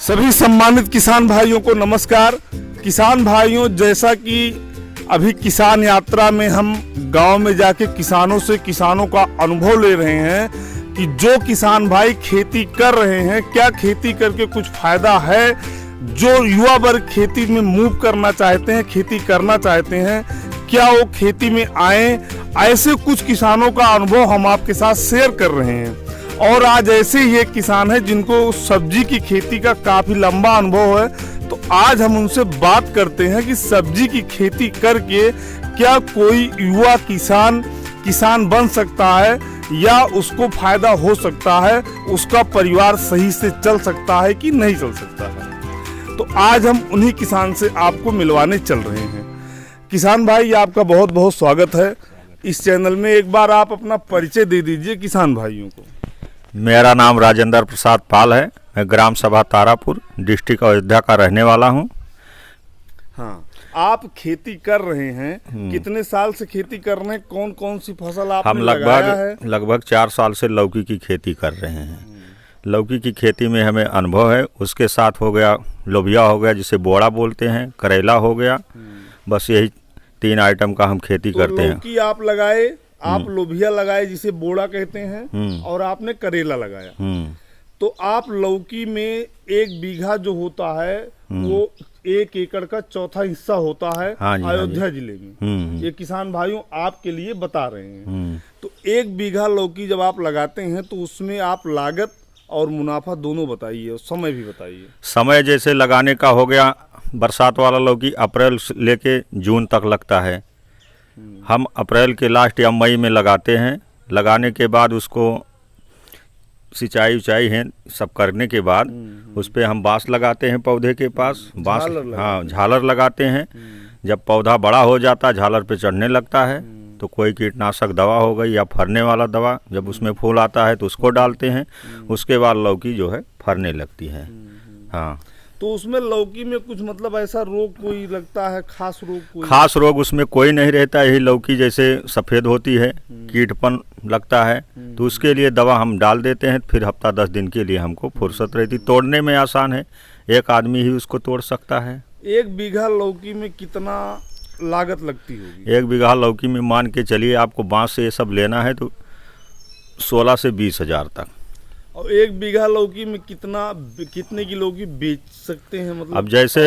सभी सम्मानित किसान भाइयों को नमस्कार। किसान भाइयों, जैसा कि अभी किसान यात्रा में हम गांव में जाके किसानों से किसानों का अनुभव ले रहे हैं कि जो किसान भाई खेती कर रहे हैं, क्या खेती करके कुछ फायदा है, जो युवा वर्ग खेती में मूव करना चाहते हैं, खेती करना चाहते हैं, क्या वो खेती में आए, ऐसे कुछ किसानों का अनुभव हम आपके साथ शेयर कर रहे हैं। और आज ऐसे ही एक किसान है जिनको सब्जी की खेती का काफी लंबा अनुभव है, तो आज हम उनसे बात करते हैं कि सब्जी की खेती करके क्या कोई युवा किसान बन सकता है या उसको फायदा हो सकता है, उसका परिवार सही से चल सकता है कि नहीं चल सकता है। तो आज हम उन्हीं किसान से आपको मिलवाने चल रहे हैं। किसान भाई, आपका बहुत बहुत स्वागत है इस चैनल में। एक बार आप अपना परिचय दे दीजिए किसान भाइयों को। मेरा नाम राजेंद्र प्रसाद पाल है। मैं ग्राम सभा तारापुर, डिस्ट्रिक्ट अयोध्या का रहने वाला हूँ। हाँ, आप खेती कर रहे हैं, कितने साल से खेती कर रहे हैं, कौन कौन सी फसल आपने हम लगाया है? लगभग 4 साल से लौकी की खेती कर रहे हैं। लौकी की खेती में हमें अनुभव है। उसके साथ हो गया लोबिया हो गया, जिसे बोड़ा बोलते हैं, करेला हो गया। बस यही 3 आइटम का हम खेती करते हैं। लौकी आप लगाए, आप लोबिया लगाए जिसे बोड़ा कहते हैं, और आपने करेला लगाया। तो आप लौकी में 1 बीघा जो होता है वो 1 एकड़ का चौथा हिस्सा होता है। अयोध्या जिले में ये किसान भाइयों आपके लिए बता रहे हैं। तो 1 बीघा लौकी जब आप लगाते हैं तो उसमें आप लागत और मुनाफा दोनों बताइए और समय भी बताइए। समय जैसे लगाने का हो गया, बरसात वाला लौकी अप्रैल से लेके जून तक लगता है। हम अप्रैल के लास्ट या मई में लगाते हैं। लगाने के बाद उसको सिंचाई उचाई है सब करने के बाद उस पर हम बाँस लगाते हैं पौधे के पास। बाँस, हाँ, झालर लगाते हैं। जब पौधा बड़ा हो जाता है, झालर पे चढ़ने लगता है, तो कोई कीटनाशक दवा हो गई या फरने वाला दवा, जब उसमें फूल आता है तो उसको डालते हैं। उसके बाद लौकी जो है फरने लगती है। हाँ, तो उसमें लौकी में कुछ मतलब ऐसा रोग कोई लगता है, खास रोग कोई? खास रोग उसमें कोई नहीं रहता। यही लौकी जैसे सफ़ेद होती है, कीटपन लगता है, तो उसके लिए दवा हम डाल देते हैं। फिर हफ्ता 10 दिन के लिए हमको फुर्सत रहती। तोड़ने में आसान है, एक आदमी ही उसको तोड़ सकता है। 1 बीघा लौकी में कितना लागत लगती होगी? 1 बीघा लौकी में मान के चलिए आपको बाँस से ये सब लेना है तो 16 से 20 हज़ार तक। और 1 बीघा लौकी में कितने की लौकी बेच सकते हैं? मतलब अब जैसे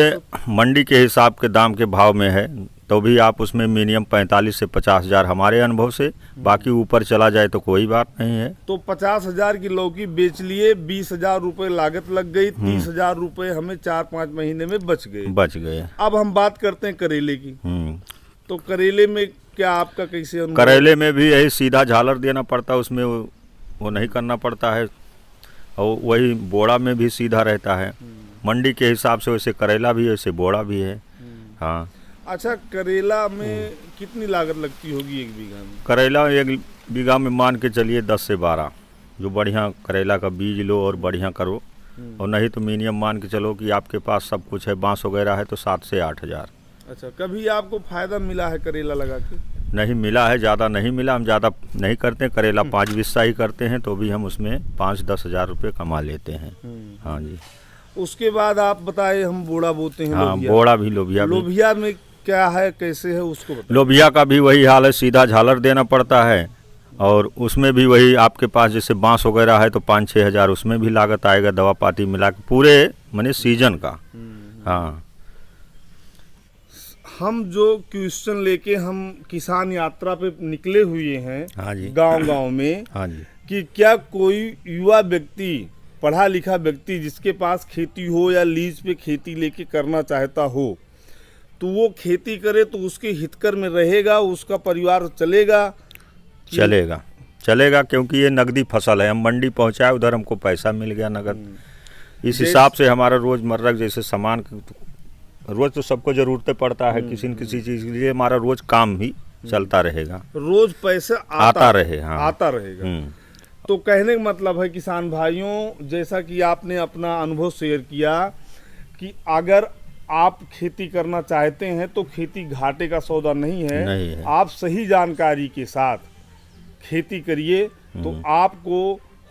मंडी के हिसाब के दाम के भाव में है तो भी आप उसमें मिनिमम 45 से 50 हज़ार हमारे अनुभव से, बाकी ऊपर चला जाए तो कोई बात नहीं है। तो 50 हज़ार की लौकी बेच लिए, 20 हज़ार रुपये लागत लग गई, 30 हज़ार रुपये हमें 4-5 महीने में बच गए। अब हम बात करते हैं करेले की। तो करेले में क्या आपका कैसे अनुभव? करेले में भी यही सीधा झालर देना पड़ता है, उसमें वो नहीं करना पड़ता है। और वही बोड़ा में भी सीधा रहता है। मंडी के हिसाब से वैसे करेला भी है, वैसे बोड़ा भी है। हाँ। अच्छा, करेला में कितनी लागत लगती होगी 1 बीघा में? करेला 1 बीघा में मान के चलिए 10 से 12। जो बढ़िया करेला का बीज लो और बढ़िया करो, और नहीं तो मिनिमम मान के चलो कि आपके पास सब कुछ है, बाँस वगैरह है, तो 7 से 8 हज़ार। अच्छा, कभी आपको फायदा मिला है करेला लगा के? नहीं मिला है, ज़्यादा नहीं मिला। हम ज़्यादा नहीं करते, करेला 5 बिस्सा ही करते हैं, तो भी हम उसमें 5-10 हज़ार रुपये कमा लेते हैं। हाँ जी। उसके बाद आप बताए, हम बोड़ा बोते हैं। हाँ, बोड़ा भी, लोबिया में क्या है, कैसे है उसको बताइए। लोबिया का भी वही हाल है, सीधा झालर देना पड़ता है। और उसमें भी वही, आपके पास जैसे बाँस वगैरह है तो 5-6 हज़ार उसमें भी लागत आएगा, दवा पाती मिला के पूरे माने सीजन का। हाँ, हम जो क्वेश्चन लेके हम किसान यात्रा पे निकले हुए हैं, हाँ जी, गांव में, हाँ जी, कि क्या कोई युवा व्यक्ति, पढ़ा लिखा व्यक्ति जिसके पास खेती हो या लीज पे खेती लेके करना चाहता हो, तो वो खेती करे तो उसके हितकर में रहेगा, उसका परिवार चलेगा? चलेगा, क्योंकि ये नगदी फसल है। हम मंडी पहुंचाए, उधर हमको पैसा मिल गया नगद। इस हिसाब से हमारा रोजमर्रा जैसे सामान, रोज तो सबको जरूरतें पड़ता है, किसी न किसी चीज़ के लिए हमारा रोज काम भी चलता रहेगा, रोज पैसा आता रहे। हाँ, आता रहेगा। तो कहने का मतलब है किसान भाइयों, जैसा कि आपने अपना अनुभव शेयर किया कि अगर आप खेती करना चाहते हैं तो खेती घाटे का सौदा नहीं है। आप सही जानकारी के साथ खेती करिए तो आपको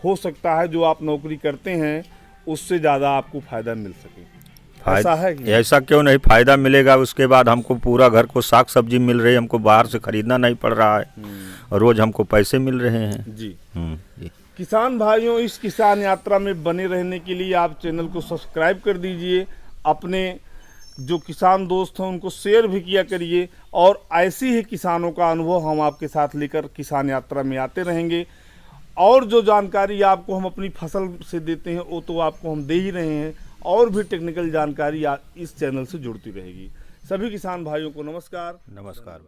हो सकता है जो आप नौकरी करते हैं उससे ज़्यादा आपको फ़ायदा मिल सके। ऐसा है कि ऐसा क्यों नहीं, फायदा मिलेगा। उसके बाद हमको पूरा घर को साग सब्जी मिल रही है, हमको बाहर से खरीदना नहीं पड़ रहा है और रोज हमको पैसे मिल रहे हैं। जी जी। किसान भाइयों, इस किसान यात्रा में बने रहने के लिए आप चैनल को सब्सक्राइब कर दीजिए, अपने जो किसान दोस्त हैं उनको शेयर भी किया करिए, और ऐसी ही किसानों का अनुभव हम आपके साथ लेकर किसान यात्रा में आते रहेंगे। और जो जानकारी आपको हम अपनी फसल से देते हैं वो तो आपको हम दे ही रहे हैं, और भी टेक्निकल जानकारी इस चैनल से जुड़ती रहेगी। सभी किसान भाइयों को नमस्कार। नमस्कार।